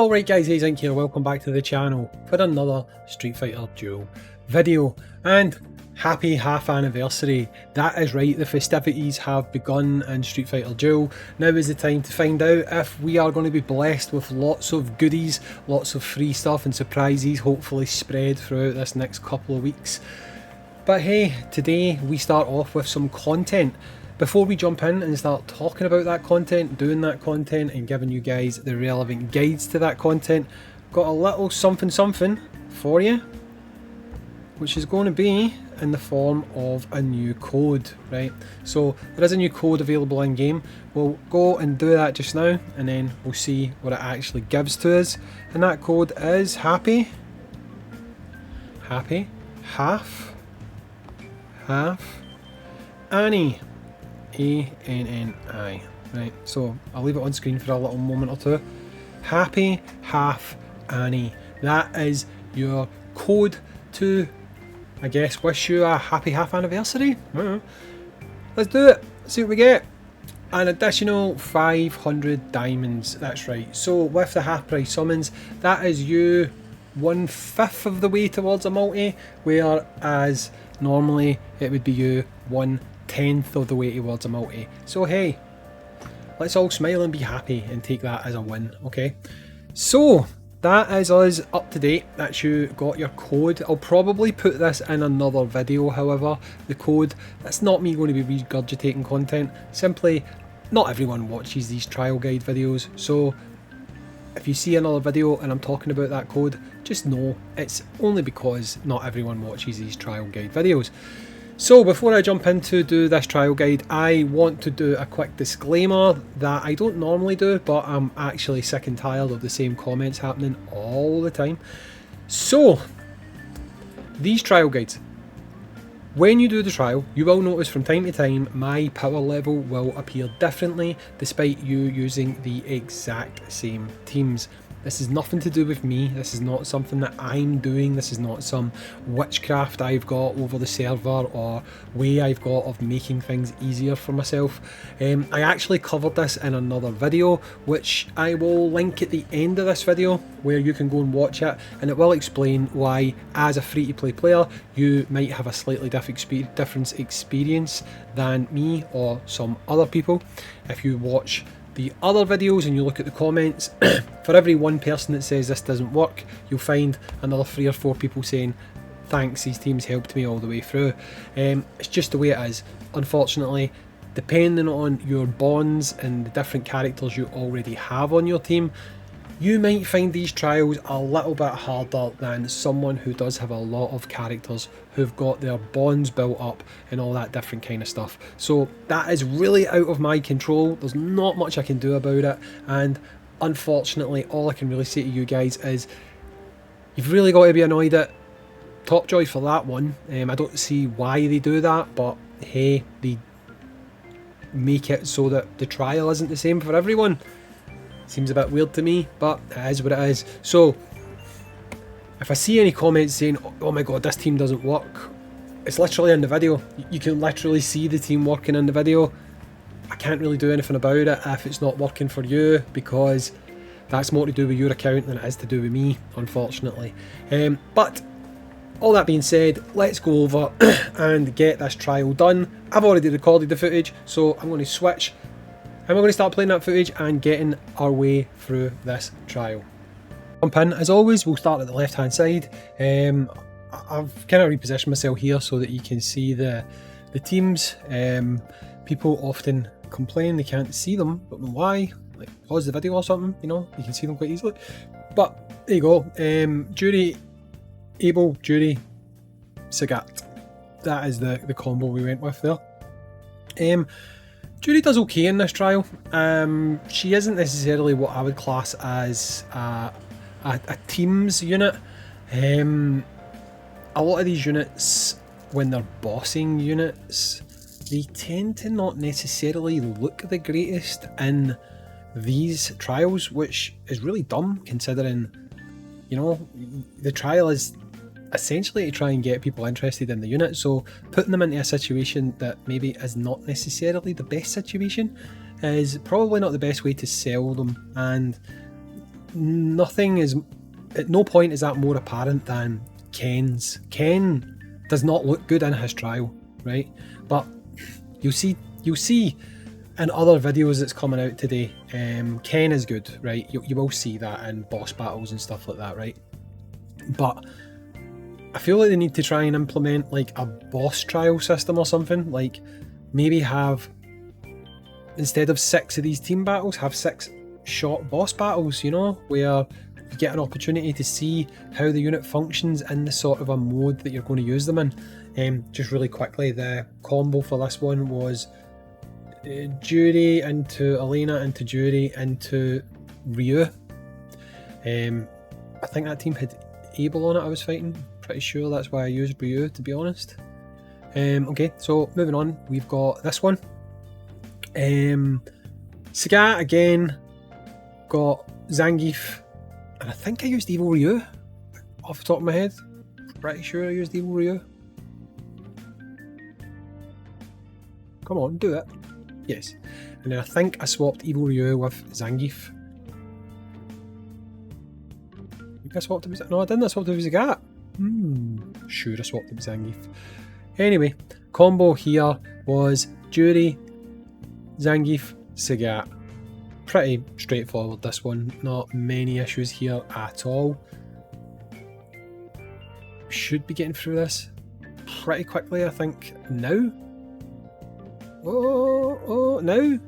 Alright guys, Hayzink here, welcome back to the channel for another Street Fighter Duel video, and happy half anniversary. That is right, the festivities have begun in Street Fighter Duel. Now is the time to find out if we are going to be blessed with lots of goodies, lots of free stuff and surprises, hopefully spread throughout this next couple of weeks. But hey, today we start off with some content. Before we jump in and start talking about that content, doing that content and giving you guys the relevant guides to that content, got a little something for you, which is going to be in the form of a new code, right? So there is a new code available in game. We'll go and do that just now and then we'll see what it actually gives to us. And that code is happy, half, Annie. A-N-N-I, right? So I'll leave it on screen for a little moment or two. Happy half Annie. That is your code to, I guess, wish you a happy half anniversary. Let's do it. Let's see what we get. An additional 500 diamonds. That's right. So with the half price summons, that is you 1/5 of the way towards a multi, whereas normally it would be you 1/10 of the way towards a multi. So hey, let's all smile and be happy and take that as a win, okay? So that is us up to date. That's you got your code. I'll probably put this in another video, however, the code. That's not me going to be regurgitating content. Simply, not everyone watches these trial guide videos, so if you see another video and I'm talking about that code, just know it's only because not everyone watches these trial guide videos. So before I jump into do this trial guide, I want to do a quick disclaimer that I don't normally do, but I'm actually sick and tired of the same comments happening all the time. So these trial guides, when you do the trial, you will notice from time to time my power level will appear differently despite you using the exact same teams. This is nothing to do with me, this is not something that I'm doing, this is not some witchcraft I've got over the server or way I've got of making things easier for myself. I actually covered this in another video, which I will link at the end of this video, where you can go and watch it, and it will explain why, as a free-to-play player, you might have a slightly different experience than me or some other people. If you watch the other videos and you look at the comments, for every one person that says this doesn't work, you'll find another 3 or 4 people saying thanks, these teams helped me all the way through. It's just the way it is. Unfortunately, depending on your bonds and the different characters you already have on your team, you might find these trials a little bit harder than someone who does have a lot of characters who've got their bonds built up and all that different kind of stuff. So that is really out of my control. There's not much I can do about it, and unfortunately all I can really say to you guys is you've really got to be annoyed at Topjoy for that one. I don't see why they do that, but hey, they make it so that the trial isn't the same for everyone. Seems a bit weird to me, but it is what it is. So if I see any comments saying, oh my god, this team doesn't work, it's literally in the video. You can literally see the team working in the video. I can't really do anything about it if it's not working for you, because that's more to do with your account than it is to do with me, unfortunately. But all that being said, let's go over and get this trial done. I've already recorded the footage, so I'm going to switch and we're going to start playing that footage and getting our way through this trial. Jump in, as always, we'll start at the left hand side. I've kind of repositioned myself here so that you can see the teams. People often complain they can't see them, don't know why, like pause the video or something, you know, you can see them quite easily. But there you go, JURI, Abel, JURI, Sagat. That is the combo we went with there. JURI does okay in this trial. She isn't necessarily what I would class as a teams unit. A lot of these units, when they're bossing units, they tend to not necessarily look the greatest in these trials, which is really dumb considering, you know, the trial is essentially to try and get people interested in the unit, so putting them into a situation that maybe is not necessarily the best situation is probably not the best way to sell them. And nothing is, at no point is that more apparent than Ken's. Ken does not look good in his trial, right? But you'll see in other videos that's coming out today, Ken is good, right? You will see that in boss battles and stuff like that, right? But I feel like they need to try and implement like a boss trial system or something. Like maybe have, instead of 6 of these team battles, have 6 short boss battles, you know, where you get an opportunity to see how the unit functions in the sort of a mode that you're going to use them in. Just really quickly, the combo for this one was JURI into Elena into JURI into Ryu. I think that team had Abel on it I was fighting. Pretty sure that's why I used Ryu, to be honest. Okay, so moving on, we've got this one. Sagat again, got Zangief, and I think I used Evil Ryu off the top of my head. Pretty sure I used Evil Ryu. Come on, do it. Yes. And then I think I swapped Evil Ryu with Zangief. I think I swapped it with... No, I didn't. I swapped it with Sagat. Sure, I swapped it with Zangief. Anyway, combo here was JURI, Zangief, Sagat. Pretty straightforward, this one. Not many issues here at all. Should be getting through this pretty quickly, I think, now. Oh, now.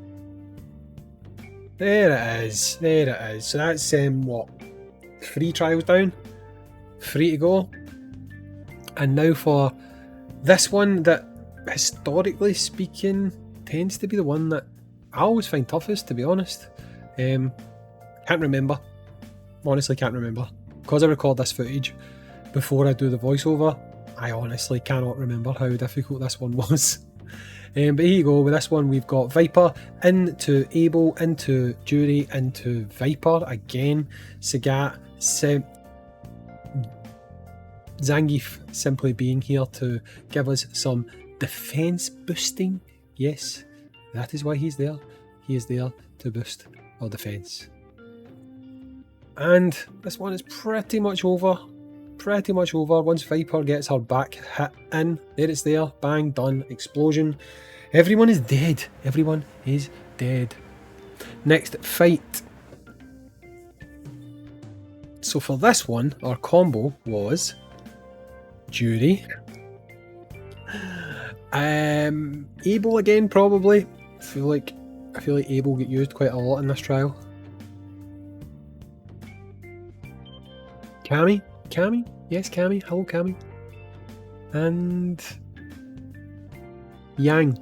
There it is. There it is. So that's, what, 3 trials down? 3 to go. And now for this one that, historically speaking, tends to be the one that I always find toughest, to be honest. Can't remember. Honestly can't remember. Because I record this footage before I do the voiceover, I honestly cannot remember how difficult this one was. But here you go, with this one we've got Viper into Abel, into JURI, into Viper again, Sagat, Zangief simply being here to give us some defense boosting. Yes, that is why he's there. He is there to boost our defense. And this one is pretty much over. Pretty much over. Once Viper gets her back hit in, there it's there, bang, done, explosion. Everyone is dead. Everyone is dead. Next fight. So for this one, our combo was JURI. Abel again, probably. I feel like Abel get used quite a lot in this trial. Cammy? Yes, Cammy. Hello, Cammy. And Yang.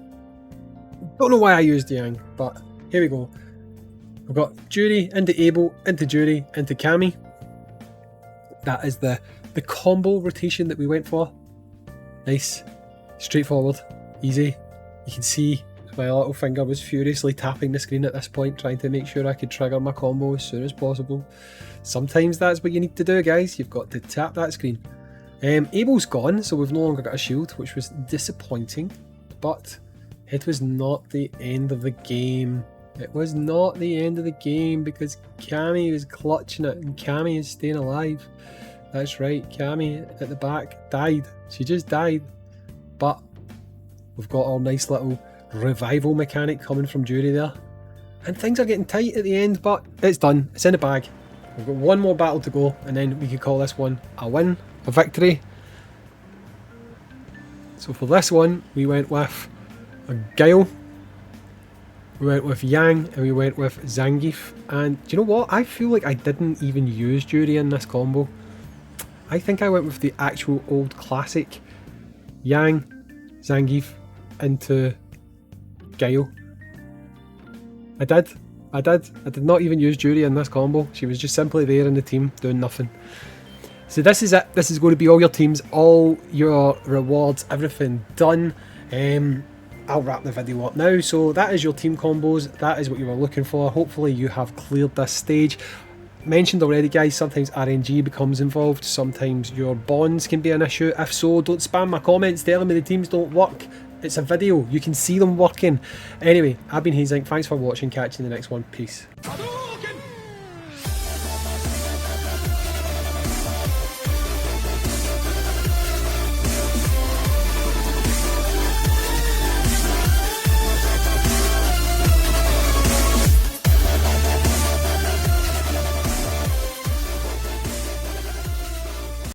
Don't know why I used Yang, but here we go. We've got JURI into Abel, into JURI, into Cammy. That is the combo rotation that we went for. Nice. Straightforward. Easy. You can see my little finger was furiously tapping the screen at this point, trying to make sure I could trigger my combo as soon as possible. Sometimes that's what you need to do, guys. You've got to tap that screen. Abel's gone, so we've no longer got a shield, which was disappointing. But it was not the end of the game. It was not the end of the game because Cammy was clutching it and Cammy is staying alive. That's right, Cammy at the back died. She just died. But we've got our nice little revival mechanic coming from JURI there. And things are getting tight at the end, but it's done. It's in the bag. We've got one more battle to go and then we could call this one a win, a victory. So for this one, we went with a Guile, we went with Yang, and we went with Zangief. And do you know what? I feel like I didn't even use JURI in this combo. I think I went with the actual old classic Yang, Zangief into Guile. I did not even use JURI in this combo. She was just simply there in the team doing nothing. So this is it. This is going to be all your teams, all your rewards, everything done. I'll wrap the video up now. So that is your team combos. That is what you were looking for. Hopefully you have cleared this stage. Mentioned already, guys, sometimes RNG becomes involved. Sometimes your bonds can be an issue. If so, don't spam my comments telling me the teams don't work. It's a video. You can see them working. Anyway, I've been Hayzink. Thanks for watching. Catch you in the next one. Peace.